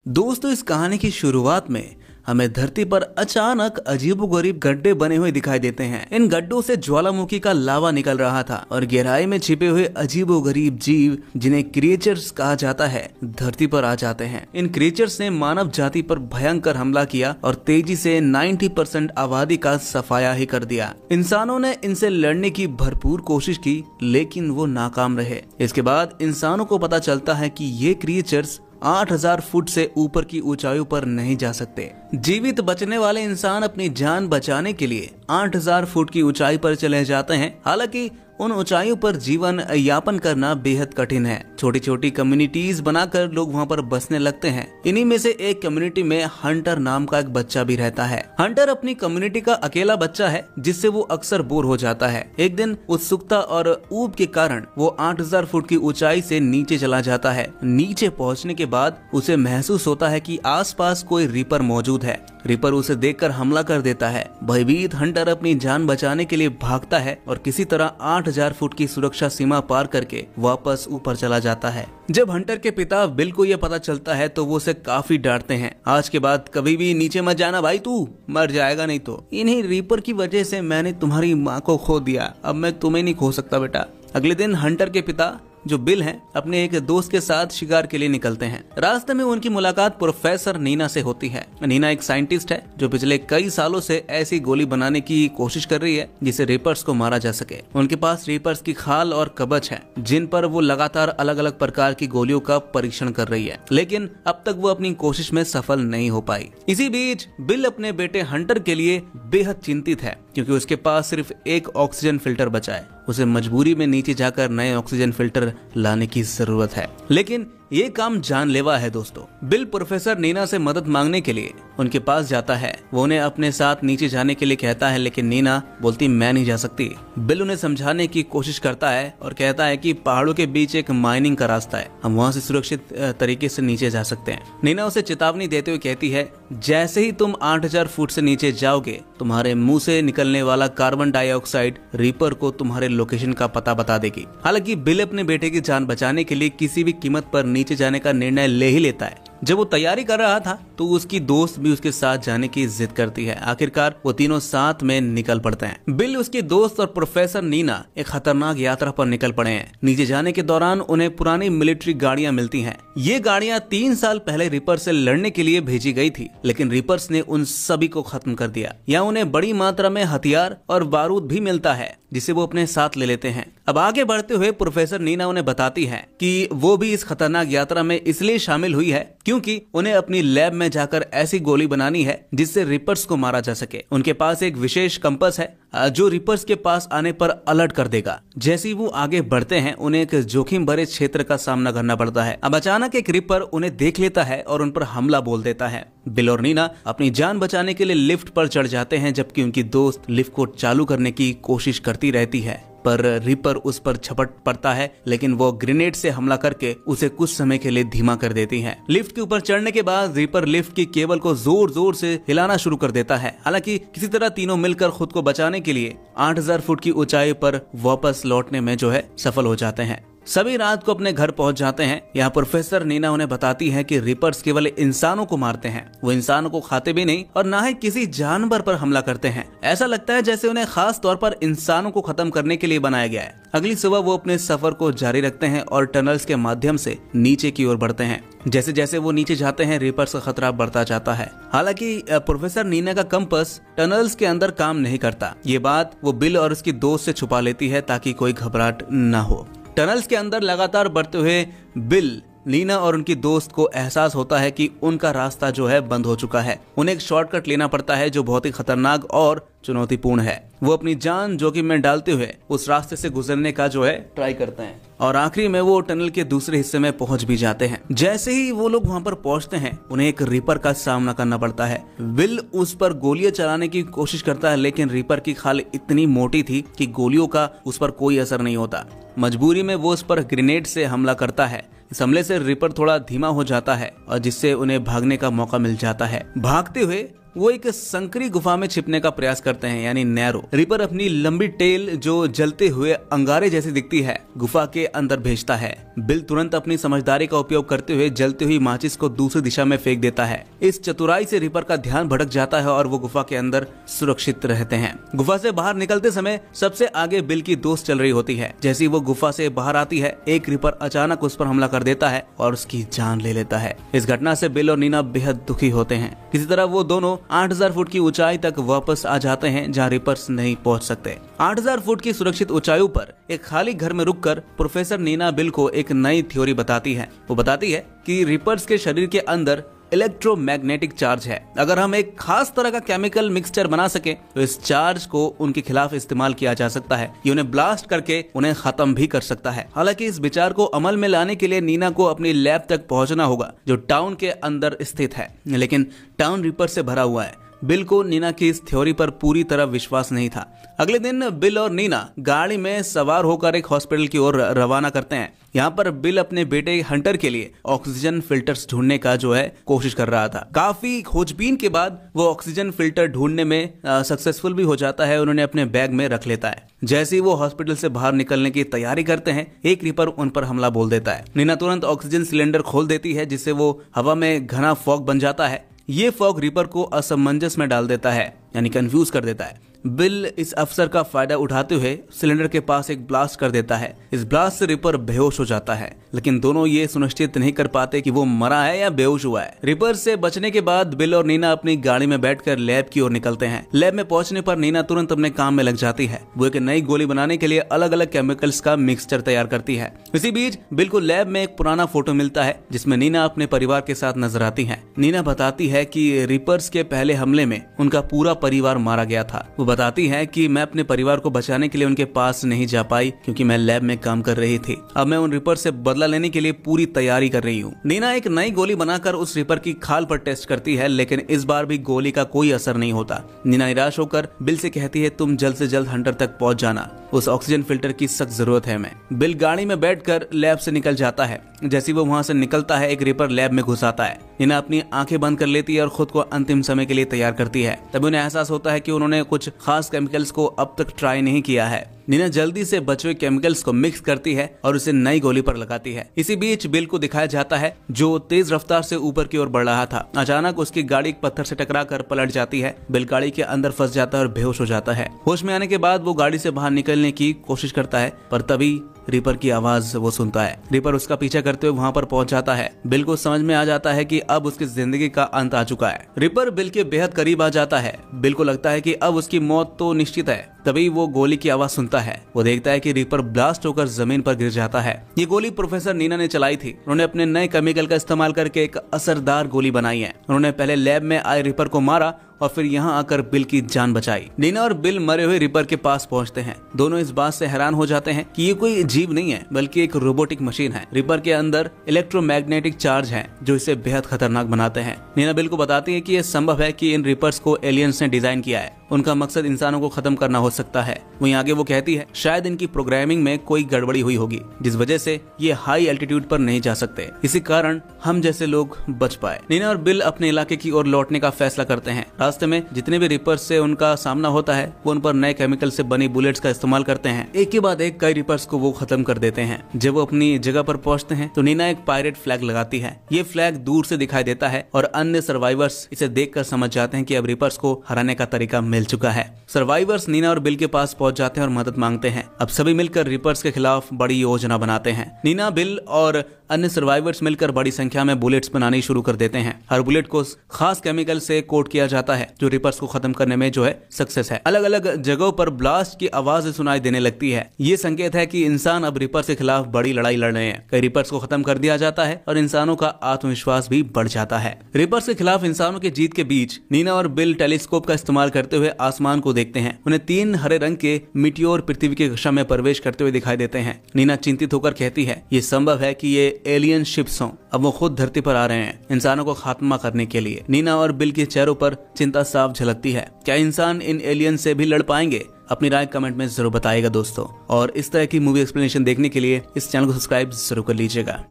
दोस्तों, इस कहानी की शुरुआत में हमें धरती पर अचानक अजीबोगरीब गड्ढे बने हुए दिखाई देते हैं। इन गड्ढों से ज्वालामुखी का लावा निकल रहा था और गहराई में छिपे हुए अजीबोगरीब जीव, जिन्हें क्रिएचर्स कहा जाता है, धरती पर आ जाते हैं। इन क्रिएचर्स ने मानव जाति पर भयंकर हमला किया और तेजी से 90% आबादी का सफाया ही कर दिया। इंसानों ने इनसे लड़ने की भरपूर कोशिश की, लेकिन वो नाकाम रहे। इसके बाद इंसानों को पता चलता है कि ये क्रिएचर्स 8000 फुट से ऊपर की ऊंचाइयों पर नहीं जा सकते। जीवित बचने वाले इंसान अपनी जान बचाने के लिए 8000 फुट की ऊंचाई पर चले जाते हैं। हालांकि उन ऊंचाइयों पर जीवन यापन करना बेहद कठिन है। छोटी छोटी कम्युनिटीज बनाकर लोग वहां पर बसने लगते हैं। इन्हीं में से एक कम्युनिटी में हंटर नाम का एक बच्चा भी रहता है। हंटर अपनी कम्युनिटी का अकेला बच्चा है, जिससे वो अक्सर बोर हो जाता है। एक दिन उत्सुकता और ऊब के कारण वो 8000 फुट की ऊंचाई से नीचे चला जाता है। नीचे पहुंचने के बाद उसे महसूस होता है कि आसपास कोई रीपर मौजूद है। रीपर उसे देखकर हमला कर देता है। भयभीत हंटर अपनी जान बचाने के लिए भागता है और किसी तरह 8000 फुट की सुरक्षा सीमा पार करके वापस ऊपर चला जाता है। जब हंटर के पिता बिल को यह पता चलता है तो वो उसे काफी डांटते हैं। आज के बाद कभी भी नीचे मत जाना भाई, तू मर जाएगा नहीं तो। इन्हीं रीपर की वजह से मैंने तुम्हारी माँ को खो दिया, अब मैं तुम्हें नहीं खो सकता बेटा। अगले दिन हंटर के पिता जो बिल हैं, अपने एक दोस्त के साथ शिकार के लिए निकलते हैं। रास्ते में उनकी मुलाकात प्रोफेसर नीना से होती है। नीना एक साइंटिस्ट है जो पिछले कई सालों से ऐसी गोली बनाने की कोशिश कर रही है जिसे रीपर्स को मारा जा सके। उनके पास रीपर्स की खाल और कवच है, जिन पर वो लगातार अलग अलग प्रकार की गोलियों का परीक्षण कर रही है, लेकिन अब तक वो अपनी कोशिश में सफल नहीं हो पाई। इसी बीच बिल अपने बेटे हंटर के लिए बेहद चिंतित है, क्योंकि उसके पास सिर्फ एक ऑक्सीजन फिल्टर बचा है। उसे मजबूरी में नीचे जाकर नए ऑक्सीजन फिल्टर लाने की जरूरत है, लेकिन ये काम जानलेवा है। दोस्तों, बिल प्रोफेसर नीना से मदद मांगने के लिए उनके पास जाता है। वो उन्हें अपने साथ नीचे जाने के लिए कहता है, लेकिन नीना बोलती मैं नहीं जा सकती। बिल उन्हें समझाने की कोशिश करता है और कहता है कि पहाड़ों के बीच एक माइनिंग का रास्ता है, हम वहाँ से सुरक्षित तरीके से नीचे जा सकते हैं। नीना उसे चेतावनी देते हुए कहती है, जैसे ही तुम 8000 फुट से नीचे जाओगे, तुम्हारे मुंह से निकलने वाला कार्बन डाइऑक्साइड रीपर को तुम्हारे लोकेशन का पता बता देगी। हालांकि बिल अपने बेटे की जान बचाने के लिए किसी भी कीमत पर नीचे जाने का निर्णय ले ही लेता है। जब वो तैयारी कर रहा था तो उसकी दोस्त भी उसके साथ जाने की जिद करती है। आखिरकार वो तीनों साथ में निकल पड़ते हैं। बिल, उसकी दोस्त और प्रोफेसर नीना एक खतरनाक यात्रा पर निकल पड़े हैं। नीचे जाने के दौरान उन्हें पुरानी मिलिट्री गाड़ियां मिलती हैं। ये गाड़ियां 3 साल पहले रिपर से लड़ने के लिए भेजी गई थी, लेकिन रिपर्स ने उन सभी को खत्म कर दिया। यहाँ उन्हें बड़ी मात्रा में हथियार और बारूद भी मिलता है, जिसे वो अपने साथ ले लेते हैं। अब आगे बढ़ते हुए प्रोफेसर नीना उन्हें बताती है कि वो भी इस खतरनाक यात्रा में इसलिए शामिल हुई है क्योंकि उन्हें अपनी लैब में जाकर ऐसी गोली बनानी है जिससे रिपर्स को मारा जा सके। उनके पास एक विशेष कंपास है जो रिपर्स के पास आने पर अलर्ट कर देगा। जैसे ही वो आगे बढ़ते हैं, उन्हें एक जोखिम भरे क्षेत्र का सामना करना पड़ता है। अब अचानक एक रिपर उन्हें देख लेता है और उन पर हमला बोल देता है। बिल और नीना अपनी जान बचाने के लिए लिफ्ट पर चढ़ जाते हैं, जबकि उनकी दोस्त लिफ्ट को चालू करने की कोशिश करती रहती है, पर रिपर उस पर झपट पड़ता है, लेकिन वो ग्रेनेड से हमला करके उसे कुछ समय के लिए धीमा कर देती है। लिफ्ट के ऊपर चढ़ने के बाद रिपर लिफ्ट की केबल को जोर जोर से हिलाना शुरू कर देता है। हालांकि किसी तरह तीनों मिलकर खुद को बचाने के लिए 8000 फुट की ऊंचाई पर वापस लौटने में सफल हो जाते हैं। सभी रात को अपने घर पहुंच जाते हैं। यहाँ प्रोफेसर नीना उन्हें बताती है कि रिपर्स केवल इंसानों को मारते हैं, वो इंसानों को खाते भी नहीं और ना ही किसी जानवर पर हमला करते हैं। ऐसा लगता है जैसे उन्हें खास तौर पर इंसानों को खत्म करने के लिए बनाया गया है। अगली सुबह वो अपने सफर को जारी रखते हैं और टनल्स के माध्यम से नीचे की ओर बढ़ते हैं। जैसे जैसे वो नीचे जाते हैं, रिपर्स का खतरा बढ़ता जाता है। हालांकि प्रोफेसर नीना का कंपास टनल्स के अंदर काम नहीं करता। ये बात वो बिल और उसकी दोस्त से छुपा लेती है ताकि कोई घबराहट न हो। टनल्स के अंदर लगातार बढ़ते हुए बिल, नीना और उनकी दोस्त को एहसास होता है कि उनका रास्ता बंद हो चुका है। उन्हें एक शॉर्टकट लेना पड़ता है जो बहुत ही खतरनाक और चुनौतीपूर्ण है। वो अपनी जान जोखिम में डालते हुए उस रास्ते से गुजरने का ट्राई करते हैं और आखिरी में वो टनल के दूसरे हिस्से में पहुंच भी जाते हैं। जैसे ही वो लोग वहां पर पहुंचते हैं, उन्हें एक रीपर का सामना करना पड़ता है। विल उस पर गोलियां चलाने की कोशिश करता है, लेकिन रीपर की खाल इतनी मोटी थी कि गोलियों का उस पर कोई असर नहीं होता। मजबूरी में वो उस पर ग्रेनेड से हमला करता है। इस हमले से रिपर थोड़ा धीमा हो जाता है और जिससे उन्हें भागने का मौका मिल जाता है। भागते हुए वो एक संकरी गुफा में छिपने का प्रयास करते हैं, यानी नैरो। रिपर अपनी लंबी टेल जो जलते हुए अंगारे जैसी दिखती है गुफा के अंदर भेजता है। बिल तुरंत अपनी समझदारी का उपयोग करते हुए जलती हुई माचिस को दूसरी दिशा में फेंक देता है। इस चतुराई से रिपर का ध्यान भटक जाता है और वो गुफा के अंदर सुरक्षित रहते हैं। गुफा से बाहर निकलते समय सबसे आगे बिल की दोस्त चल रही होती है। जैसे वो गुफा से बाहर आती है, एक रिपर अचानक उस पर हमला कर देता है और उसकी जान ले लेता है। इस घटना से बिल और नीना बेहद दुखी होते हैं। किसी तरह वो दोनों 8000 फुट की ऊंचाई तक वापस आ जाते हैं जहां रिपर्स नहीं पहुंच सकते। 8000 फुट की सुरक्षित ऊंचाई पर एक खाली घर में रुककर प्रोफेसर नीना बिल को एक नई थ्योरी बताती है। वो बताती है कि रिपर्स के शरीर के अंदर इलेक्ट्रोमैग्नेटिक चार्ज है। अगर हम एक खास तरह का केमिकल मिक्सचर बना सके तो इस चार्ज को उनके खिलाफ इस्तेमाल किया जा सकता है। ये उन्हें ब्लास्ट करके उन्हें खत्म भी कर सकता है। हालांकि इस विचार को अमल में लाने के लिए नीना को अपनी लैब तक पहुंचना होगा जो टाउन के अंदर स्थित है, लेकिन टाउन रिपर से भरा हुआ है। बिल को नीना की इस थ्योरी पर पूरी तरह विश्वास नहीं था। अगले दिन बिल और नीना गाड़ी में सवार होकर एक हॉस्पिटल की ओर रवाना करते हैं। यहाँ पर बिल अपने बेटे हंटर के लिए ऑक्सीजन फिल्टर्स ढूंढने का कोशिश कर रहा था। काफी खोजबीन के बाद वो ऑक्सीजन फिल्टर ढूंढने में सक्सेसफुल भी हो जाता है। उन्होंने अपने बैग में रख लेता है। जैसे ही वो हॉस्पिटल से बाहर निकलने की तैयारी करते हैं, एक रिपर उन पर हमला बोल देता है। नीना तुरंत ऑक्सीजन सिलेंडर खोल देती है, जिससे वो हवा में घना फॉग बन जाता है। ये फॉग रिपर को असमंजस में डाल देता है, यानी कंफ्यूज कर देता है। बिल इस अवसर का फायदा उठाते हुए सिलेंडर के पास एक ब्लास्ट कर देता है। इस ब्लास्ट से रिपर बेहोश हो जाता है, लेकिन दोनों ये सुनिश्चित नहीं कर पाते कि वो मरा है या बेहोश हुआ है। रिपर से बचने के बाद बिल और नीना अपनी गाड़ी में बैठकर लैब की ओर निकलते हैं। लैब में पहुंचने पर नीना तुरंत अपने काम में लग जाती है। वो एक नई गोली बनाने के लिए अलग अलग केमिकल्स का मिक्सचर तैयार करती है। इसी बीच बिल को लैब में एक पुराना फोटो मिलता है जिसमें नीना अपने परिवार के साथ नजर आती है। नीना बताती है कि रिपर्स के पहले हमले में उनका पूरा परिवार मारा गया था। वो बताती है कि मैं अपने परिवार को बचाने के लिए उनके पास नहीं जा पाई क्योंकि मैं लैब में काम कर रही थी। अब मैं उन रिपर से बदला लेने के लिए पूरी तैयारी कर रही हूँ। नीना एक नई गोली बनाकर उस रिपर की खाल पर टेस्ट करती है, लेकिन इस बार भी गोली का कोई असर नहीं होता। नीना निराश होकर बिल से कहती है, तुम जल्द से जल्द हंटर तक पहुंच जाना, उस ऑक्सीजन फिल्टर की सख्त जरूरत है हमें। बिल गाड़ी में बैठकर लैब से निकल जाता है। जैसे वो वहां से निकलता है, एक रिपर लैब में घुस आता है। नीना अपनी आंखें बंद कर लेती है और खुद को अंतिम समय के लिए तैयार करती है। तभी उन्हें एहसास होता है कि उन्होंने कुछ खास केमिकल्स को अब तक ट्राई नहीं किया है। नीना जल्दी से बचे हुए केमिकल्स को मिक्स करती है और उसे नई गोली पर लगाती है। इसी बीच बिल को दिखाया जाता है जो तेज रफ्तार से ऊपर की ओर बढ़ रहा था। अचानक उसकी गाड़ी एक पत्थर से टकराकर पलट जाती है। बिल गाड़ी के अंदर फंस जाता है और बेहोश हो जाता है। होश में आने के बाद वो गाड़ी से बाहर निकलने की कोशिश करता है, पर तभी रिपर की आवाज वो सुनता है। रिपर उसका पीछा करते हुए वहां पर पहुंच जाता है। बिल को समझ में आ जाता है कि अब उसकी जिंदगी का अंत आ चुका है। रिपर बिल के बेहद करीब आ जाता है। बिल को लगता है कि अब उसकी मौत तो निश्चित है। तभी वो गोली की आवाज सुनता है। वो देखता है कि रिपर ब्लास्ट होकर जमीन पर गिर जाता है। ये गोली प्रोफेसर नीना ने चलाई थी। उन्होंने अपने नए केमिकल का इस्तेमाल करके एक असरदार गोली बनाई है। उन्होंने पहले लैब में आए रिपर को मारा और फिर यहाँ आकर बिल की जान बचाई। नीना और बिल मरे हुए रिपर के पास पहुंचते हैं। दोनों इस बात से हैरान हो जाते हैं कि ये कोई जीव नहीं है बल्कि एक रोबोटिक मशीन है। रिपर के अंदर इलेक्ट्रोमैग्नेटिक चार्ज है जो इसे बेहद खतरनाक बनाते हैं। नीना बिल को बताती है कि यह संभव है कि इन रिपर्स को एलियंस ने डिजाइन किया है। उनका मकसद इंसानों को खत्म करना हो सकता है। वहीं आगे वो कहती है शायद इनकी प्रोग्रामिंग में कोई गड़बड़ी हुई होगी जिस वजह से ये हाई एल्टीट्यूड पर नहीं जा सकते। इसी कारण हम जैसे लोग बच पाए। नीना और बिल अपने इलाके की ओर लौटने का फैसला करते हैं। रास्ते में जितने भी रिपर्स से उनका सामना होता है वो उन पर नए केमिकल से बनी बुलेट्स का इस्तेमाल करते हैं। एक के बाद एक कई रिपर्स को वो खत्म कर देते हैं। जब वो अपनी जगह पर पहुंचते हैं तो नीना एक पायरेट फ्लैग लगाती है। ये फ्लैग दूर से दिखाई देता है और अन्य सर्वाइवर्स इसे देखकर समझ जाते हैं कि अब रिपर्स को हराने का तरीका मिल चुका है। सर्वाइवर्स नीना और बिल के पास पहुंच जाते हैं और मदद मांगते हैं। अब सभी मिलकर रिपर्स के खिलाफ बड़ी योजना बनाते हैं। नीना, बिल और अन्य सर्वाइवर्स मिलकर बड़ी संख्या में बुलेट्स बनानी शुरू कर देते हैं। हर बुलेट को खास केमिकल से कोट किया जाता है जो रिपर्स को खत्म करने में सक्सेस है। अलग अलग जगहों पर ब्लास्ट की आवाज सुनाई देने लगती है। ये संकेत है कि इंसान अब रिपर्स के खिलाफ बड़ी लड़ाई लड़ रहे हैं। कई रिपर्स को खत्म कर दिया जाता है और इंसानों का आत्मविश्वास भी बढ़ जाता है। रिपर्स के खिलाफ इंसानों की जीत के बीच नीना और बिल टेलीस्कोप का इस्तेमाल करते हुए आसमान को देखते हैं। उन्हें 3 हरे रंग के मीटियोर पृथ्वी की कक्षा में प्रवेश करते हुए दिखाई देते हैं। नीना चिंतित होकर कहती है ये संभव है कि ये एलियन शिप्स हों। अब वो खुद धरती पर आ रहे हैं इंसानों को खात्मा करने के लिए। नीना और बिल के चेहरों पर चिंता साफ झलकती है। क्या इंसान इन एलियन से भी लड़ पाएंगे? अपनी राय कमेंट में जरूर बताइएगा दोस्तों। और इस तरह की मूवी एक्सप्लेनेशन देखने के लिए इस चैनल को सब्सक्राइब जरूर कर लीजिएगा।